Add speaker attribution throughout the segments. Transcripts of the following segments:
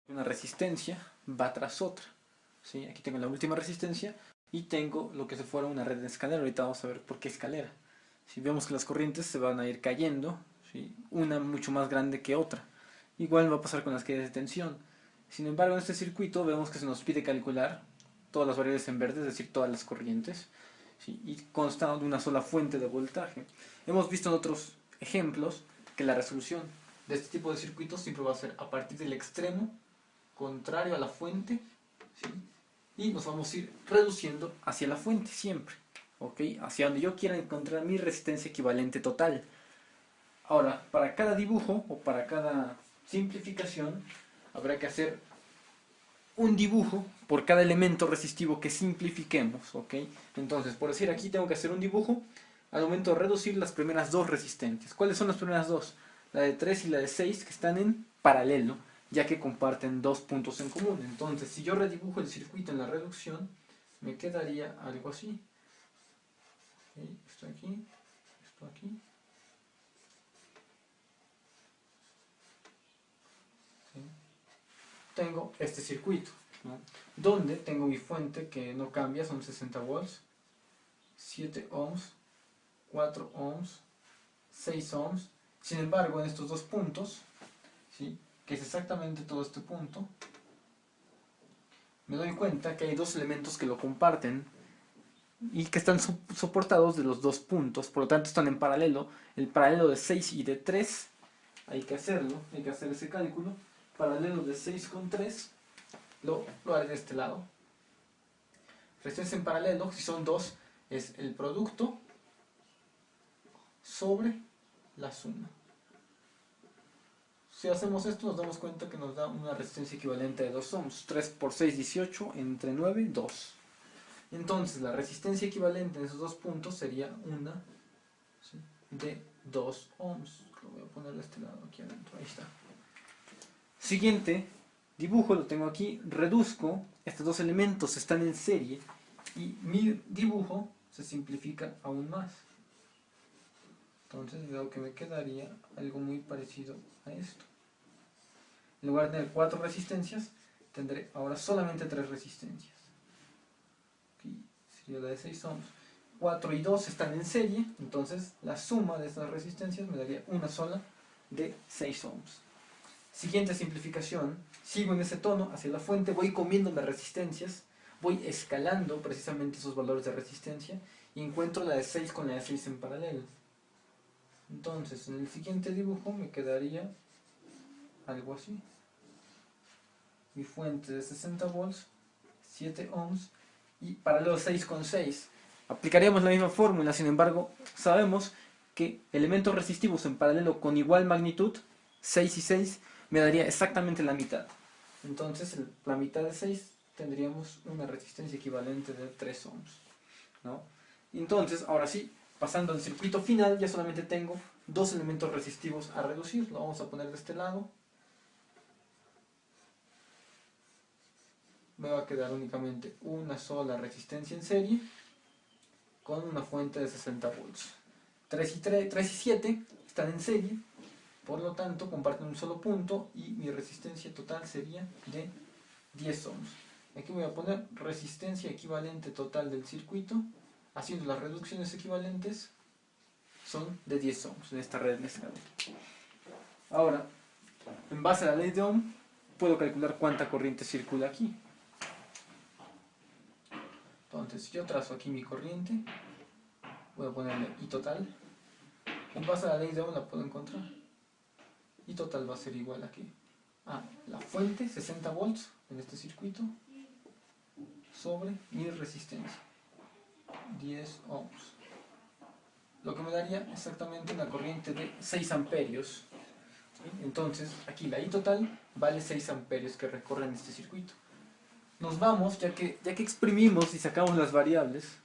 Speaker 1: Una resistencia va tras otra. ¿Sí? Aquí tengo la última resistencia y tengo lo que se fuera una red de escalera. Ahorita vamos a ver por qué escalera. Si vemos que las corrientes se van a ir cayendo, ¿sí? Una mucho más grande que otra. Igual va a pasar con las caídas de tensión. Sin embargo, en este circuito vemos que se nos pide calcular todas las variables en verde, es decir, todas las corrientes, ¿sí? Y consta de una sola fuente de voltaje. Hemos visto en otros ejemplos que la resolución de este tipo de circuitos siempre va a ser a partir del extremo contrario a la fuente, ¿sí? Y nos vamos a ir reduciendo hacia la fuente siempre, ¿ok? Hacia donde yo quiera encontrar mi resistencia equivalente total. Ahora, para cada dibujo o para cada simplificación habrá que hacer un dibujo por cada elemento resistivo que simplifiquemos, ¿ok? Entonces, por decir aquí tengo que hacer un dibujo al momento de reducir las primeras dos resistencias. ¿Cuáles son las primeras dos? La de 3 y la de 6, que están en paralelo, ya que comparten dos puntos en común. Entonces, si yo redibujo el circuito en la reducción, me quedaría algo así. ¿Okay? Esto aquí. ¿Sí? Tengo este circuito, ¿no? Donde tengo mi fuente que no cambia, son 60 volts, 7 ohms, 4 ohms, 6 ohms. Sin embargo, en estos dos puntos, ¿sí? Que es exactamente todo este punto, me doy cuenta que hay dos elementos que lo comparten y que están soportados de los dos puntos, por lo tanto están en paralelo. El paralelo de 6 y de 3, hay que hacerlo, hay que hacer ese cálculo. Paralelo de 6 con 3, lo haré de este lado. Resistencia en paralelo, si son dos, es el producto sobre la suma. Si hacemos esto nos damos cuenta que nos da una resistencia equivalente de 2 ohms. 3 por 6, 18, entre 9, 2. Entonces la resistencia equivalente en esos dos puntos sería una, ¿sí? De 2 ohms. Lo voy a poner de este lado, aquí adentro, ahí está. Siguiente dibujo, lo tengo aquí, reduzco, estos dos elementos están en serie y mi dibujo se simplifica aún más. Entonces veo que me quedaría algo muy parecido a esto. En lugar de tener 4 resistencias, tendré ahora solamente 3 resistencias. Aquí sería la de 6 ohms. 4 y 2 están en serie, entonces la suma de estas resistencias me daría una sola de 6 ohms. Siguiente simplificación, sigo en ese tono hacia la fuente, voy comiéndome resistencias, voy escalando precisamente esos valores de resistencia y encuentro la de 6 con la de 6 en paralelo. Entonces, en el siguiente dibujo me quedaría algo así. Mi fuente de 60 volts, 7 ohms y paralelo 6 con 6. Aplicaríamos la misma fórmula, sin embargo, sabemos que elementos resistivos en paralelo con igual magnitud, 6 y 6, me daría exactamente la mitad. Entonces, la mitad de 6 tendríamos una resistencia equivalente de 3 ohms, ¿no? Entonces, ahora sí, pasando al circuito final, ya solamente tengo dos elementos resistivos a reducir. Lo vamos a poner de este lado. Me va a quedar únicamente una sola resistencia en serie con una fuente de 60 volts. 3 y 7 están en serie, por lo tanto comparten un solo punto y mi resistencia total sería de 10 ohms. Aquí voy a poner resistencia equivalente total del circuito, haciendo las reducciones equivalentes, son de 10 ohms en esta red de escalera. Ahora, en base a la ley de Ohm, puedo calcular cuánta corriente circula aquí. Entonces, si yo trazo aquí mi corriente, voy a ponerle I total. En base a la ley de Ohm la puedo encontrar. I total va a ser igual a la fuente, 60 volts en este circuito, sobre mi resistencia, 10 ohms. Lo que me daría exactamente una corriente de 6 amperios. ¿Sí? Entonces, aquí la I total vale 6 amperios que recorren este circuito. Nos vamos, ya que exprimimos y sacamos las variables,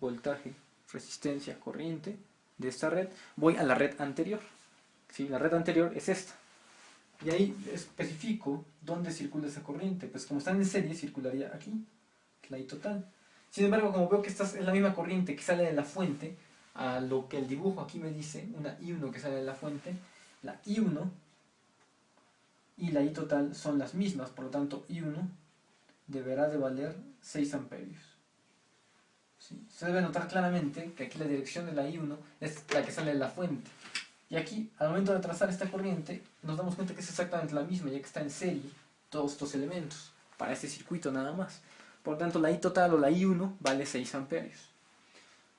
Speaker 1: voltaje, resistencia, corriente, de esta red, voy a la red anterior. ¿Sí? La red anterior es esta. Y ahí especifico dónde circula esa corriente. Pues como están en serie, circularía aquí, la I total. Sin embargo, como veo que esta es la misma corriente que sale de la fuente, a lo que el dibujo aquí me dice, una I1 que sale de la fuente, la I1 y la I total son las mismas, por lo tanto I1 deberá de valer 6 amperios. ¿Sí? Se debe notar claramente que aquí la dirección de la I1 es la que sale de la fuente. Y aquí, al momento de trazar esta corriente, nos damos cuenta que es exactamente la misma, ya que está en serie todos estos elementos, para este circuito nada más. Por lo tanto, la I total o la I1 vale 6 amperios.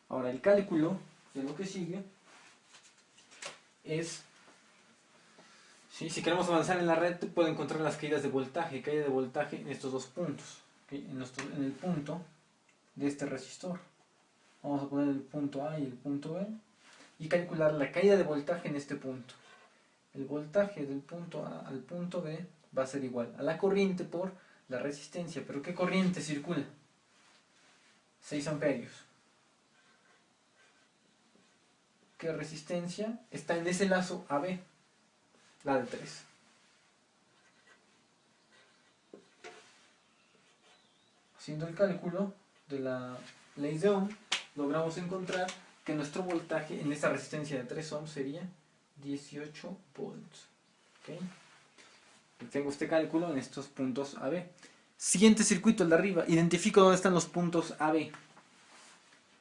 Speaker 1: Ahora, el cálculo de lo que sigue es, ¿sí? Si queremos avanzar en la red, puedo encontrar las caída de voltaje en estos dos puntos, ¿okay? En el punto de este resistor. Vamos a poner el punto A y el punto B y calcular la caída de voltaje en este punto. El voltaje del punto A al punto B va a ser igual a la corriente por la resistencia. ¿Pero qué corriente circula? 6 amperios. ¿Qué resistencia está en ese lazo AB? La de 3. Haciendo el cálculo de la ley de Ohm, logramos encontrar que nuestro voltaje en esta resistencia de 3 ohms sería 18 volts. ¿Okay? Tengo este cálculo en estos puntos AB. Siguiente circuito, el de arriba. Identifico dónde están los puntos AB.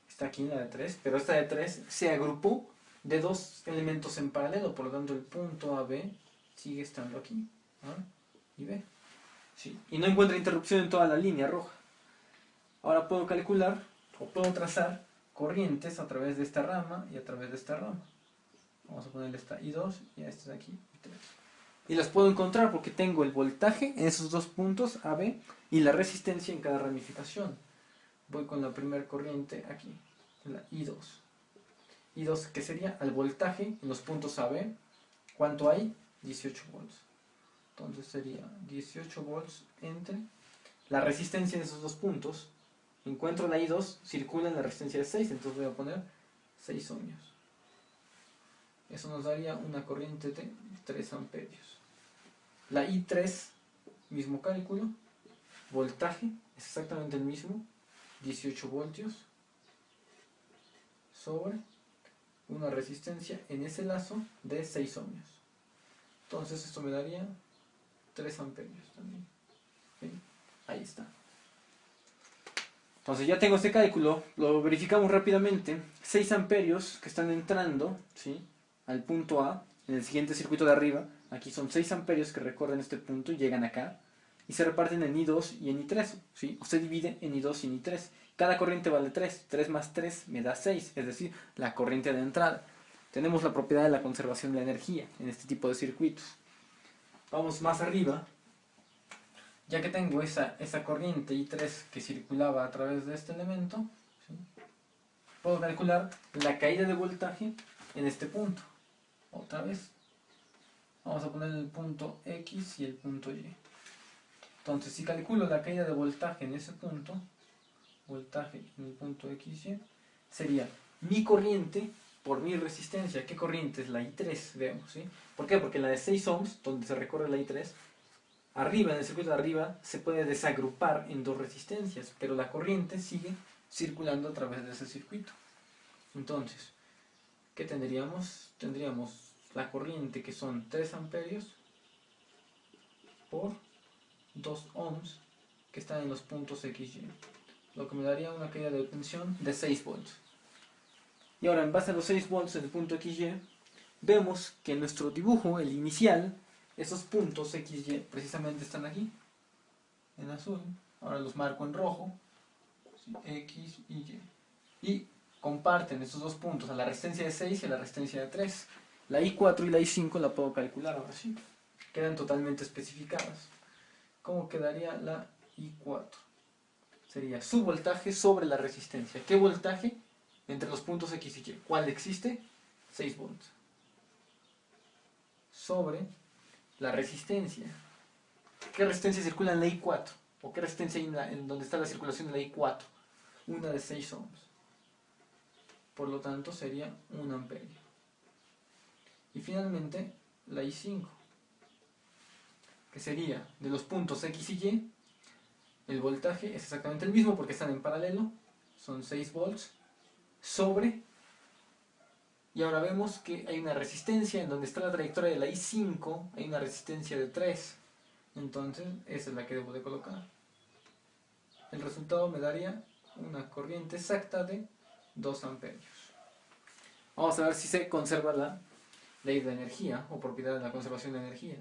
Speaker 1: Está aquí la de 3, pero esta de 3 se agrupó de dos elementos en paralelo, por lo tanto el punto AB sigue estando aquí, A y B. ¿Sí? Y no encuentra interrupción en toda la línea roja. Ahora puedo calcular o puedo trazar corrientes a través de esta rama y a través de esta rama. Vamos a ponerle esta I2 y a esta de aquí I3. Y las puedo encontrar porque tengo el voltaje en esos dos puntos AB y la resistencia en cada ramificación. Voy con la primera corriente aquí, la I2. I2 que sería al voltaje en los puntos AB. ¿Cuánto hay? 18 volts. Entonces sería 18 volts entre la resistencia en esos dos puntos. Encuentro la I2, circula en la resistencia de 6, entonces voy a poner 6 ohmios. Eso nos daría una corriente de 3 amperios. La I3, mismo cálculo, voltaje, es exactamente el mismo, 18 voltios, sobre una resistencia en ese lazo de 6 ohmios. Entonces esto me daría 3 amperios también. ¿Sí? Ahí está. Entonces ya tengo este cálculo, lo verificamos rápidamente. 6 amperios que están entrando, ¿sí?, al punto A, en el siguiente circuito de arriba. Aquí son 6 amperios que recorren este punto y llegan acá. Y se reparten en I2 y en I3. ¿Sí? Usted divide en I2 y en I3. Cada corriente vale 3. 3 más 3 me da 6, es decir, la corriente de entrada. Tenemos la propiedad de la conservación de la energía en este tipo de circuitos. Vamos más arriba. Ya que tengo esa corriente I3 que circulaba a través de este elemento, ¿sí?, puedo calcular la caída de voltaje en este punto. Otra vez. Vamos a poner el punto X y el punto Y. Entonces, si calculo la caída de voltaje en ese punto, voltaje en el punto XY, sería mi corriente por mi resistencia. ¿Qué corriente es? La I3, veamos, ¿sí? ¿Por qué? Porque la de 6 ohms, donde se recorre la I3, arriba, en el circuito de arriba, se puede desagrupar en dos resistencias, pero la corriente sigue circulando a través de ese circuito. Entonces, ¿qué tendríamos? Tendríamos la corriente que son 3 amperios por 2 ohms que están en los puntos XY, lo que me daría una caída de tensión de 6 volts. Y ahora, en base a los 6 volts en el punto XY, vemos que en nuestro dibujo, el inicial, esos puntos XY precisamente están aquí, en azul. Ahora los marco en rojo, ¿sí?, X y Y. Y comparten estos dos puntos a la resistencia de 6 y a la resistencia de 3. La I4 y la I5 la puedo calcular ahora sí. Quedan totalmente especificadas. ¿Cómo quedaría la I4? Sería su voltaje sobre la resistencia. ¿Qué voltaje? Entre los puntos X y Y. ¿Cuál existe? 6 volts. Sobre la resistencia. ¿Qué resistencia circula en la I4? ¿O qué resistencia hay en donde está la circulación de la I4? Una de 6 ohms. Por lo tanto sería 1 amperio. Y finalmente la I5, que sería de los puntos X y Y. El voltaje es exactamente el mismo porque están en paralelo, son 6 volts, sobre Y ahora vemos que hay una resistencia en donde está la trayectoria de la I5, hay una resistencia de 3. Entonces, esa es la que debo de colocar. El resultado me daría una corriente exacta de 2 amperios. Vamos a ver si se conserva la ley de energía o propiedad de la conservación de energía.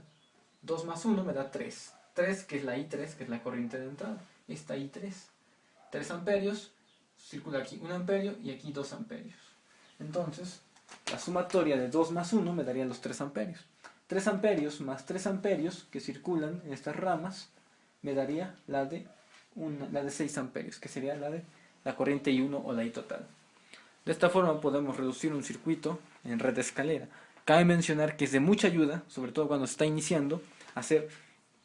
Speaker 1: 2 más 1 me da 3. 3 que es la I3, que es la corriente de entrada. Esta I3. 3 amperios, circula aquí 1 amperio y aquí 2 amperios. Entonces, la sumatoria de 2 más 1 me daría los 3 amperios. 3 amperios más 3 amperios que circulan en estas ramas me daría la de 6 amperios, que sería la de la corriente I1 o la I total. De esta forma podemos reducir un circuito en red escalera. Cabe mencionar que es de mucha ayuda, sobre todo cuando se está iniciando, hacer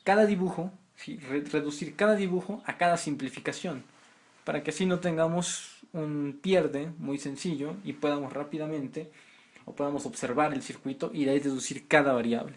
Speaker 1: cada dibujo, ¿sí? Reducir cada dibujo a cada simplificación, para que así no tengamos un pierde muy sencillo y podamos rápidamente o podamos observar el circuito y de ahí deducir cada variable.